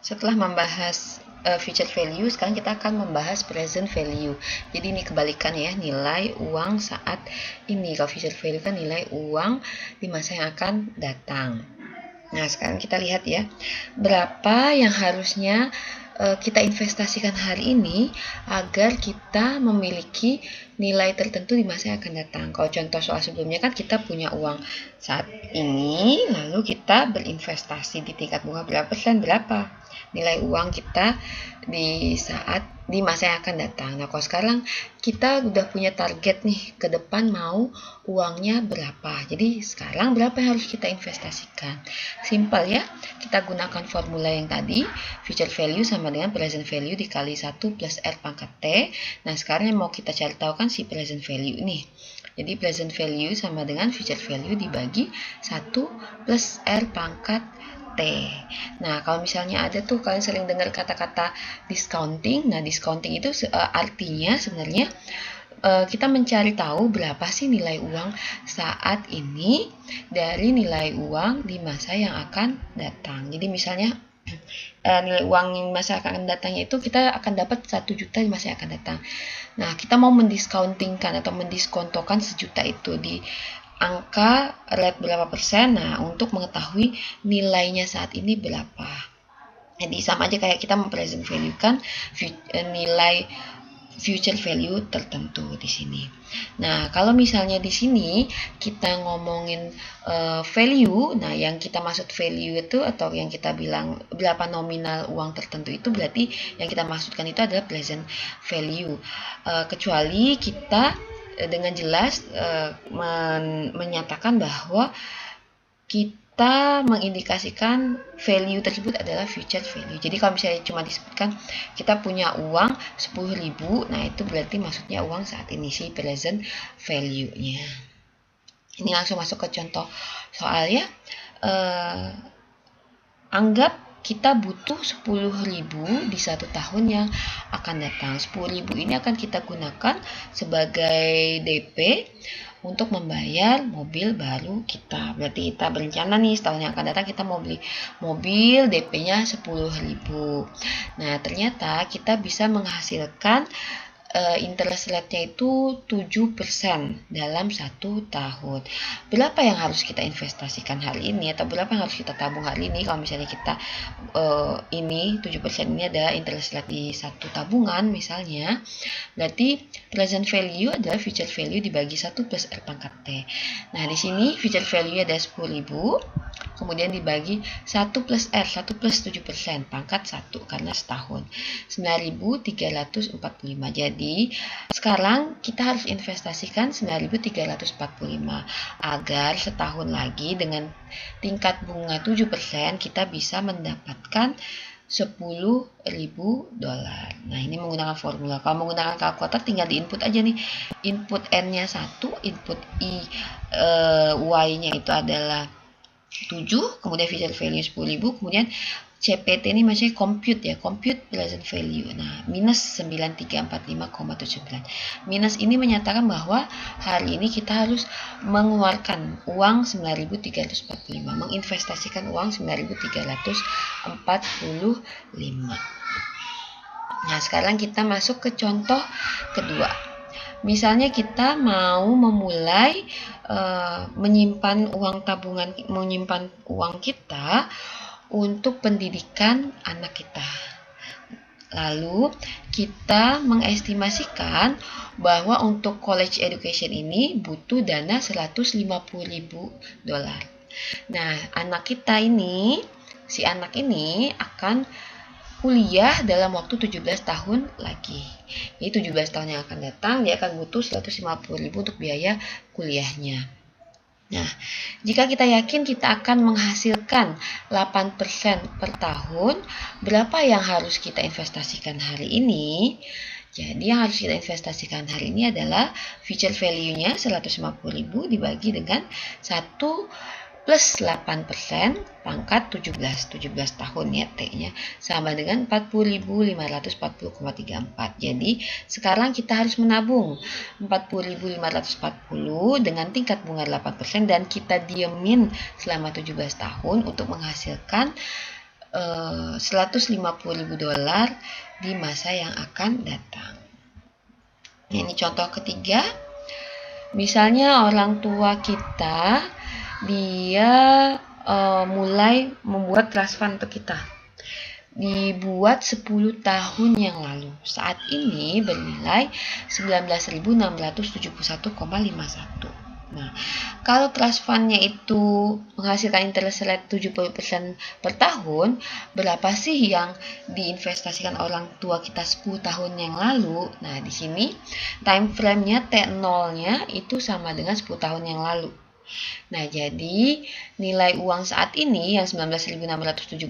Setelah membahas future value, sekarang kita akan membahas present value. Jadi ini kebalikan ya, nilai uang saat ini. Kalau future value kan nilai uang di masa yang akan datang. Nah, sekarang kita lihat ya, berapa yang harusnya kita investasikan hari ini agar kita memiliki nilai tertentu di masa yang akan datang. Kalau contoh soal sebelumnya kan kita punya uang saat ini, lalu kita berinvestasi di tingkat bunga berapa persen, berapa nilai uang kita di masa yang akan datang. Nah, kalau sekarang kita udah punya target nih, ke depan mau uangnya berapa. Jadi sekarang berapa yang harus kita investasikan? Simpel ya, kita gunakan formula yang tadi, future value sama dengan present value dikali 1 plus R pangkat T. Nah, sekarang yang mau kita cari tahu kan si present value nih. Jadi present value sama dengan future value dibagi 1 plus R pangkat T. Nah, kalau misalnya ada tuh kalian sering dengar kata-kata discounting. Nah, discounting itu artinya sebenarnya kita mencari tahu berapa sih nilai uang saat ini dari nilai uang di masa yang akan datang. Jadi misalnya nilai uang yang masa akan datangnya itu kita akan dapat 1 juta di masa yang akan datang. Nah, kita mau mendiscountingkan atau mendiskontokan sejuta itu di angka rate berapa persen. Nah, untuk mengetahui nilainya saat ini berapa. Jadi sama aja kayak kita mempresent value kan nilai future value tertentu di sini. Nah, kalau misalnya di sini kita ngomongin value, nah yang kita maksud value itu atau yang kita bilang berapa nominal uang tertentu itu berarti yang kita maksudkan itu adalah present value. Kecuali kita dengan jelas menyatakan bahwa kita mengindikasikan value tersebut adalah future value. Jadi kalau misalnya cuma disebutkan kita punya uang 10.000, nah itu berarti maksudnya uang saat ini sih present value-nya. Ini langsung masuk ke contoh soal ya. Anggap kita butuh 10.000 di 1 tahun yang akan datang. 10.000 ini akan kita gunakan sebagai DP untuk membayar mobil baru kita. Berarti kita berencana nih setahun yang akan datang kita mau beli mobil, DP-nya 10.000. Nah, ternyata kita bisa menghasilkan interest rate-nya itu 7% dalam 1 tahun. Berapa yang harus kita investasikan hari ini atau berapa yang harus kita tabung hari ini? Kalau misalnya kita ini 7% ini ada interest rate di 1 tabungan misalnya, berarti present value adalah future value dibagi 1 plus R pangkat T. Nah, di sini future value ada 10.000, kemudian dibagi 1 plus R, 1 plus 7%, pangkat 1 karena setahun. 9.345. Jadi, sekarang kita harus investasikan 9.345 agar setahun lagi dengan tingkat bunga 7% kita bisa mendapatkan $10.000. Nah, ini menggunakan formula. Kalau menggunakan kalkulator tinggal diinput aja nih. Input N-nya 1, input Y-nya itu adalah 7, kemudian future value 10.000, kemudian CPT ini maksudnya compute ya, compute present value. Nah, minus 9345,79. Minus ini menyatakan bahwa hari ini kita harus mengeluarkan uang 9.345, menginvestasikan uang 9.345. Nah, sekarang kita masuk ke contoh kedua. Misalnya kita mau memulai menyimpan uang tabungan, menyimpan uang kita untuk pendidikan anak kita. Lalu kita mengestimasikan bahwa untuk college education ini butuh dana $150.000. Nah, si anak ini akan kuliah dalam waktu 17 tahun lagi. Jadi 17 tahun yang akan datang dia akan butuh 150.000 untuk biaya kuliahnya. Nah, jika kita yakin kita akan menghasilkan 8% per tahun, berapa yang harus kita investasikan hari ini? Jadi yang harus kita investasikan hari ini adalah future value-nya 150.000 dibagi dengan 1 plus 8% pangkat 17 tahun ya T-nya sama dengan 40.540,34. Jadi sekarang kita harus menabung 40.540 dengan tingkat bunga 8% dan kita diemin selama 17 tahun untuk menghasilkan $150.000 di masa yang akan datang. Nah, ini contoh ketiga. Misalnya orang tua kita dia mulai membuat trust fund untuk kita. Dibuat 10 tahun yang lalu. Saat ini bernilai 19.671,51. Nah, kalau trust fund-nya itu menghasilkan interest rate 70% per tahun, berapa sih yang diinvestasikan orang tua kita 10 tahun yang lalu? Nah, di sini time frame-nya T0-nya itu sama dengan 10 tahun yang lalu. Nah, jadi nilai uang saat ini yang 19.671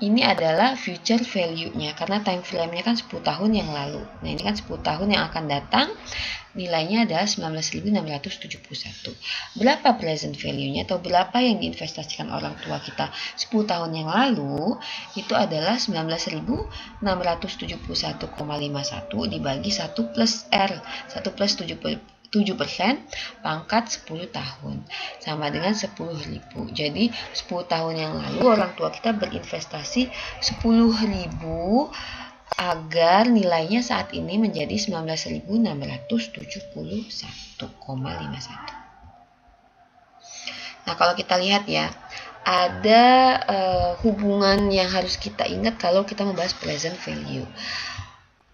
ini adalah future value-nya karena time frame-nya kan 10 tahun yang lalu. Nah, ini kan 10 tahun yang akan datang, nilainya adalah 19.671. Berapa present value-nya atau berapa yang diinvestasikan orang tua kita 10 tahun yang lalu? Itu adalah 19.671,51 dibagi 1 plus R. 1 plus 7% pangkat 10 tahun sama dengan 10.000. Jadi 10 tahun yang lalu orang tua kita berinvestasi 10.000 agar nilainya saat ini menjadi 19.671,51. Nah, kalau kita lihat ya, ada hubungan yang harus kita ingat kalau kita membahas present value.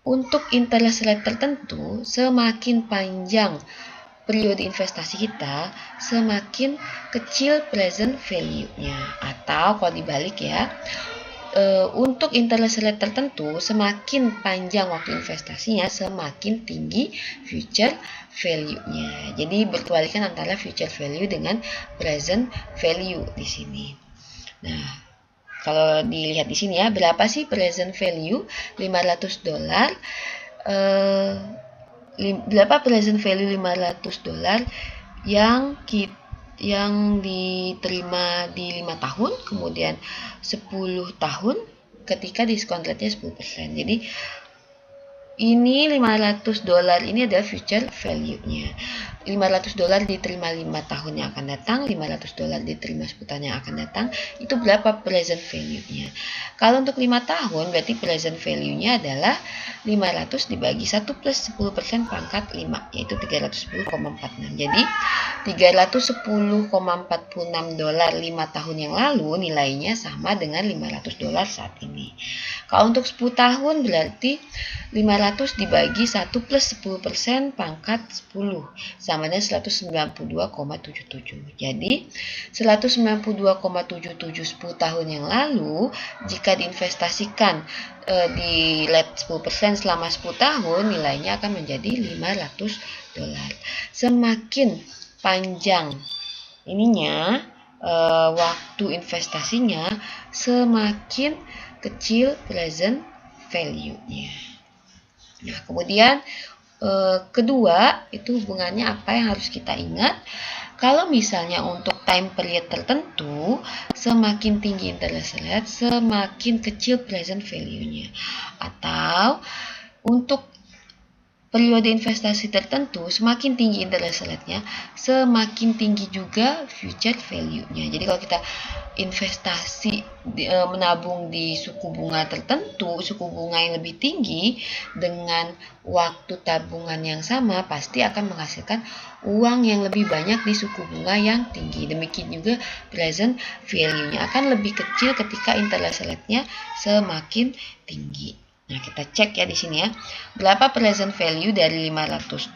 Untuk interest rate tertentu, semakin panjang periode investasi kita, semakin kecil present value-nya. Atau kalau dibalik ya, untuk interest rate tertentu, semakin panjang waktu investasinya, semakin tinggi future value-nya. Jadi berkebalikan antara future value dengan present value di sini. Nah, kalau dilihat di sini ya, berapa sih present value? $500. Berapa present value $500 yang diterima di 5 tahun, kemudian 10 tahun ketika diskon rate-nya 10%. Jadi ini $500 ini adalah future value-nya. $500 diterima 5 tahun yang akan datang, $500 diterima 10 tahun yang akan datang. Itu berapa present value-nya? Kalau untuk 5 tahun berarti present value-nya adalah 500 dibagi 1 plus 10% pangkat 5, yaitu $310,46. Jadi $310,46 5 tahun yang lalu nilainya sama dengan $500 saat ini. Kalau untuk 10 tahun berarti 500 dibagi 1 plus 10% pangkat 10 sama dengan 192,77. Jadi 192,77 10 tahun yang lalu jika diinvestasikan di rate 10% selama 10 tahun, nilainya akan menjadi $500. Semakin panjang ininya waktu investasinya, semakin kecil present value-nya. Nah, kemudian kedua, itu hubungannya apa yang harus kita ingat? Kalau misalnya untuk time period tertentu, semakin tinggi interest rate, semakin kecil present value-nya. Atau untuk periode investasi tertentu, semakin tinggi interest rate-nya, semakin tinggi juga future value-nya. Jadi kalau kita investasi menabung di suku bunga tertentu, suku bunga yang lebih tinggi dengan waktu tabungan yang sama, pasti akan menghasilkan uang yang lebih banyak di suku bunga yang tinggi. Demikian juga present value-nya akan lebih kecil ketika interest rate-nya semakin tinggi. Nah, kita cek ya di sini ya. Berapa present value dari $500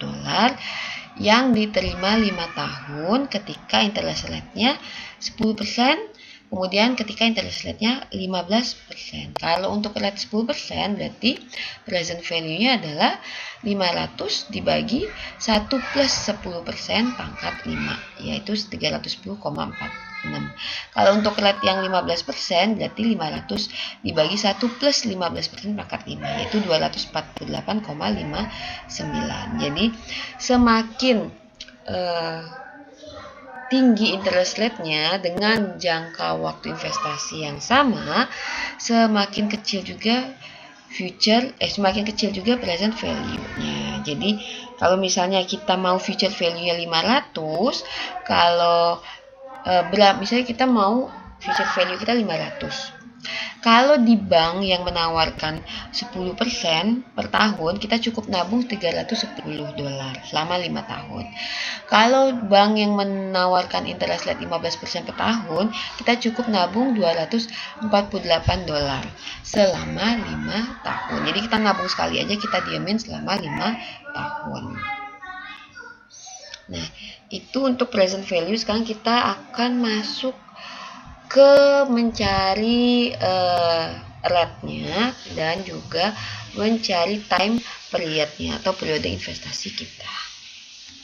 yang diterima 5 tahun ketika interest rate-nya 10%, kemudian ketika interest rate-nya 15%. Kalau untuk rate 10% berarti present value-nya adalah 500 dibagi 1 plus 10% pangkat 5, yaitu 310,46. Kalau untuk rate yang 15% berarti 500 dibagi 1 plus 15% pangkat 5, yaitu 248,59. Jadi semakin tinggi interest rate-nya dengan jangka waktu investasi yang sama, semakin kecil juga semakin kecil juga present value-nya. Jadi kalau misalnya kita mau future value-nya 500, kalau misalnya kita mau future value kita 500. Kalau di bank yang menawarkan 10% per tahun, kita cukup nabung $310 selama 5 tahun. Kalau bank yang menawarkan interest rate 15% per tahun, kita cukup nabung $248 selama 5 tahun. Jadi kita nabung sekali aja, kita diamin selama 5 tahun. Nah, itu untuk present value. Sekarang kita akan masuk ke mencari rate-nya dan juga mencari time period-nya atau periode investasi kita.